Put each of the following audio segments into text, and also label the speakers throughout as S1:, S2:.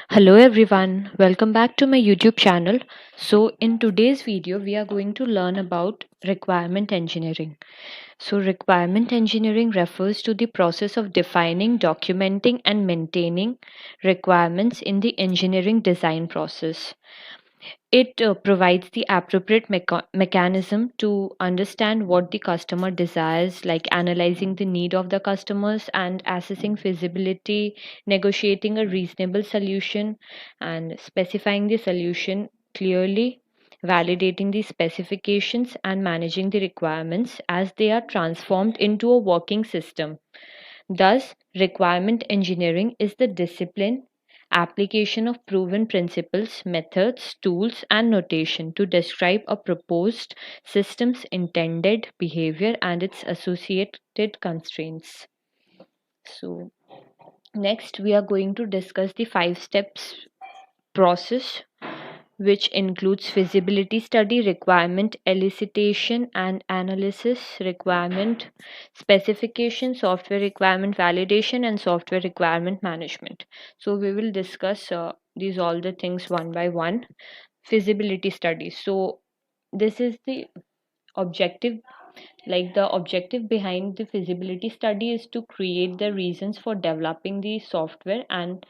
S1: Hello everyone, welcome back to my YouTube channel. So in today's video we are going to learn about requirement engineering. So requirement engineering refers to the process of defining, documenting and maintaining requirements in the engineering design process. It provides the appropriate mechanism to understand what the customer desires, like analyzing the need of the customers and assessing feasibility, negotiating a reasonable solution, and specifying the solution clearly, validating the specifications, and managing the requirements as they are transformed into a working system. Thus, requirement engineering is the discipline application of proven principles, methods, tools, and notation to describe a proposed system's intended behavior and its associated constraints. So, next we are going to discuss the 5 steps process, which includes feasibility study, requirement elicitation and analysis, requirement specification, software requirement validation, and software requirement management. So we will discuss these all the things one by one. Feasibility study. So this is the objective, like the objective behind the feasibility study is to create the reasons for developing the software and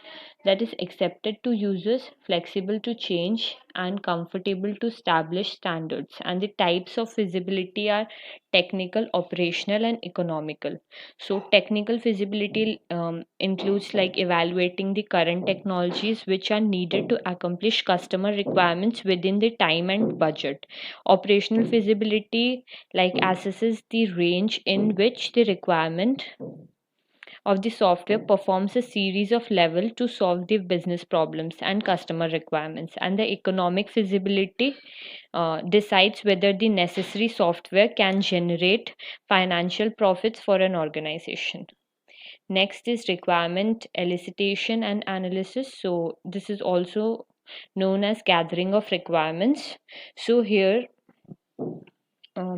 S1: that is accepted to users, flexible to change, and comfortable to establish standards. And the types of feasibility are technical, operational, and economical. So, technical feasibility includes like evaluating the current technologies which are needed to accomplish customer requirements within the time and budget. Operational feasibility like assesses the range in which the requirement of the software performs a series of levels to solve the business problems and customer requirements. And the economic feasibility decides whether the necessary software can generate financial profits for an organization. Next is requirement elicitation and analysis. So this is also known as gathering of requirements. So here uh,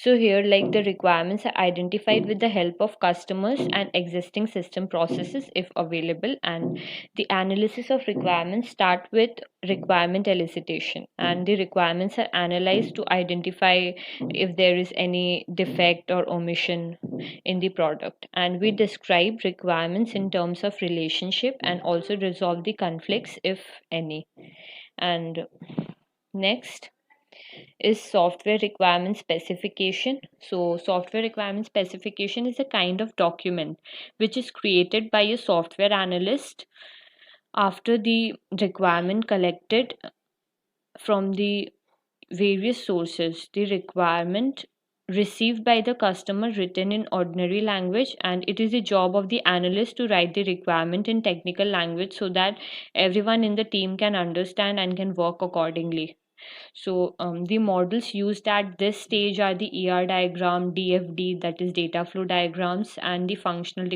S1: like the requirements are identified with the help of customers and existing system processes if available. And the analysis of requirements start with requirement elicitation, and the requirements are analyzed to identify if there is any defect or omission in the product. And we describe requirements in terms of relationship and also resolve the conflicts if any. And next is software requirement specification. So, software requirement specification is a kind of document which is created by a software analyst after the requirement collected from the various sources. The requirement received by the customer written in ordinary language, and it is the job of the analyst to write the requirement in technical language so that everyone in the team can understand and can work accordingly. So the models used at this stage are the ER diagram, DFD, that is data flow diagrams, and the functional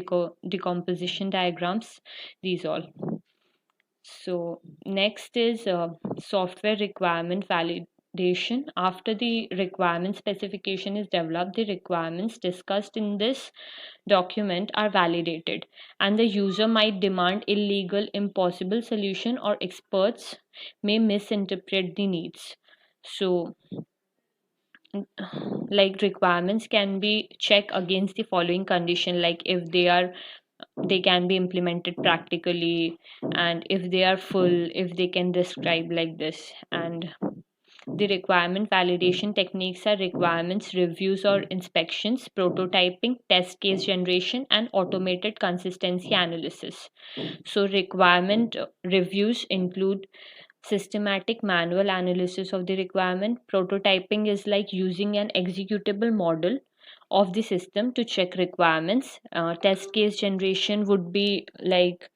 S1: decomposition diagrams. These all. So next is software requirement validation. After the requirement specification is developed, the requirements discussed in this document are validated, and the user might demand illegal, impossible solution, or experts may misinterpret the needs. So like requirements can be checked against the following condition, like if they can be implemented practically, and if they are full, if they can describe like this. And the requirement validation techniques are requirements reviews or inspections, prototyping, test case generation, and automated consistency analysis. So requirement reviews include systematic manual analysis of the requirement. Prototyping is like using an executable model of the system to check requirements. Test case generation would be like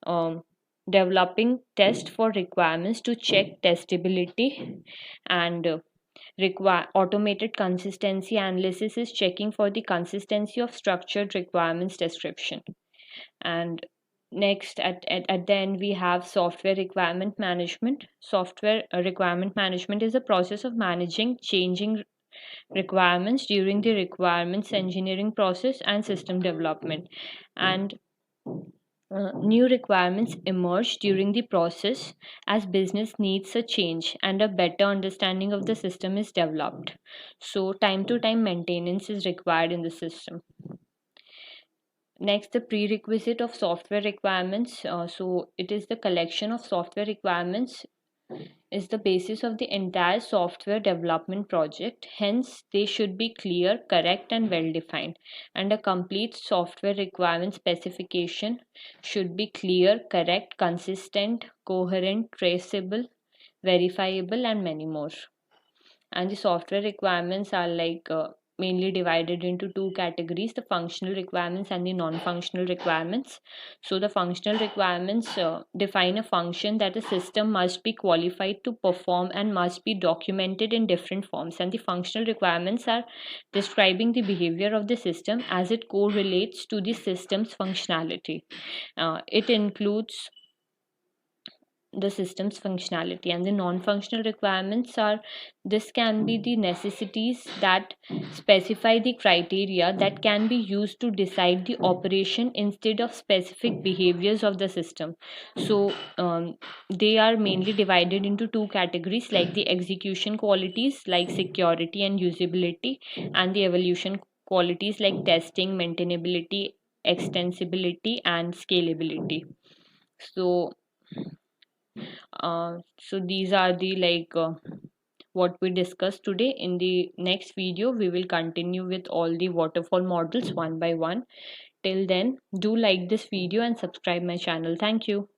S1: um, developing test for requirements to check testability. And require automated consistency analysis is checking for the consistency of structured requirements description. And next at the end we have software requirement management. Software requirement management is a process of managing changing requirements during the requirements engineering process and system development. And New requirements emerge during the process as business needs a change and a better understanding of the system is developed. So, time to time maintenance is required in the system. Next, the prerequisite of software requirements. So, it is the collection of software requirements is the basis of the entire software development project. Hence, they should be clear, correct, and well defined. And a complete software requirement specification should be clear, correct, consistent, coherent, traceable, verifiable, and many more. And the software requirements are mainly divided into two categories: the functional requirements and the non-functional requirements. So the functional requirements define a function that a system must be qualified to perform and must be documented in different forms, and the functional requirements are describing the behavior of the system as it correlates to the system's functionality. It includes the system's functionality. And the non-functional requirements are, this can be the necessities that specify the criteria that can be used to decide the operation instead of specific behaviors of the system. So they are mainly divided into two categories, like the execution qualities like security and usability, and the evolution qualities like testing, maintainability, extensibility, and scalability. So so these are the what we discussed today. In the next video, we will continue with all the waterfall models one by one. Till then, do like this video and subscribe my channel. Thank you.